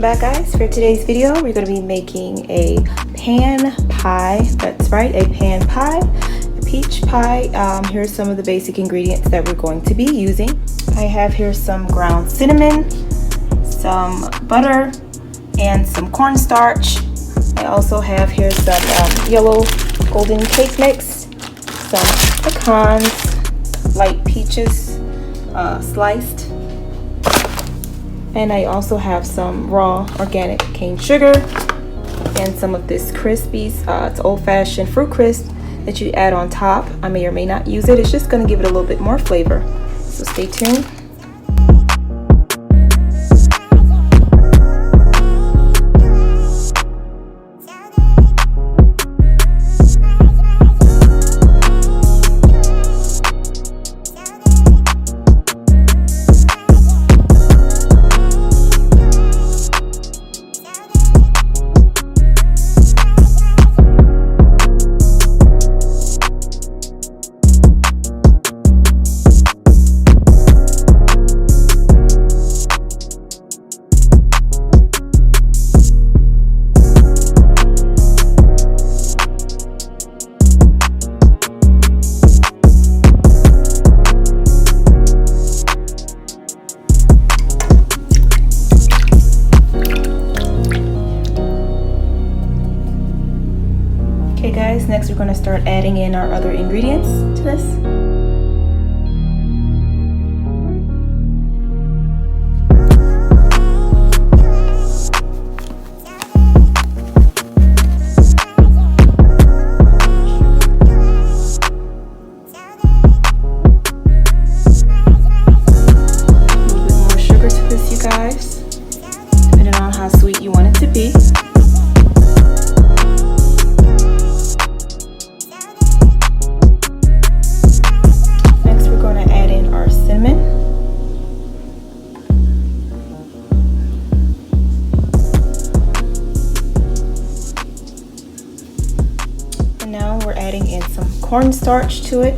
Welcome back, guys. For today's video, we're going to be making a pan pie. That's right, a pan pie, a peach pie. Here's some of the basic ingredients that we're going to be using. I have here some ground cinnamon, some butter, and some cornstarch. I also have here some yellow golden cake mix, some pecans, light peaches sliced, and I also have some raw organic cane sugar and some of this Crispies. It's old-fashioned fruit crisp that you add on top. I may or may not use it. It's just going to give it a little bit more flavor. So stay tuned. Okay guys, next we're going to start adding in our other ingredients to this. A little bit more sugar to this, you guys, depending on how sweet you want it to be. Now we're adding in some cornstarch to it.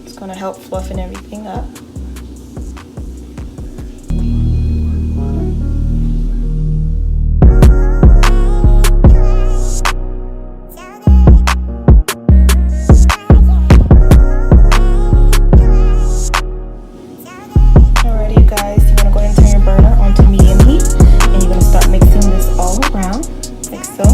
It's going to help fluffen everything up. Alrighty, you guys, you want to go ahead and turn your burner onto medium heat, and you're going to start mixing this all around like so.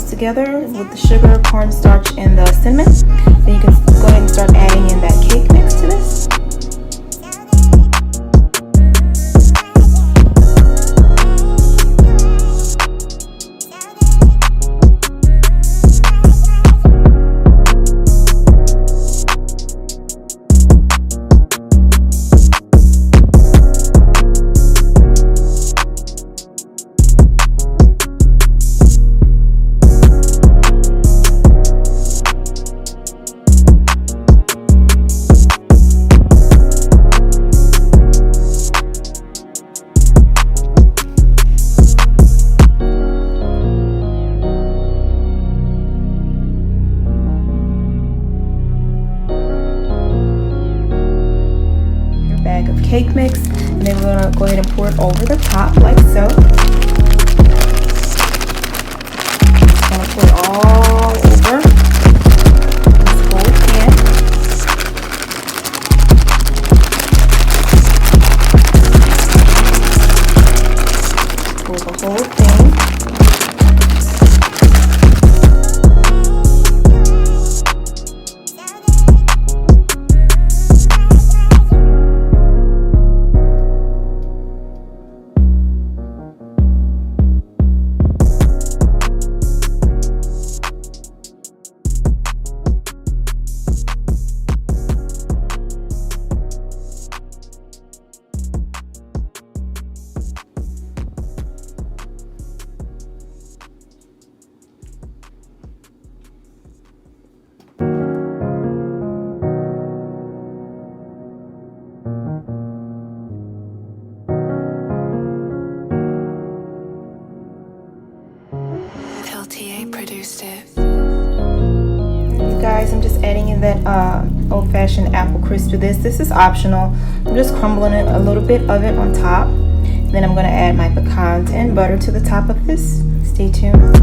Together with the sugar, cornstarch, and the cinnamon, then you can go ahead and start adding in that cake mix to this. Of cake mix, and then we're going to go ahead and pour it over the top like so. Just going to pour it all over this whole pan. Pour the whole thing. LTA produced it. You guys, I'm just adding in that old-fashioned apple crisp to this. This is optional. I'm just crumbling it, a little bit of it on top. And then I'm going to add my pecans and butter to the top of this. Stay tuned.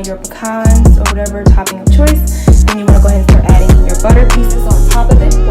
Your pecans or whatever topping of choice, then you want to go ahead and start adding in your butter pieces on top of it.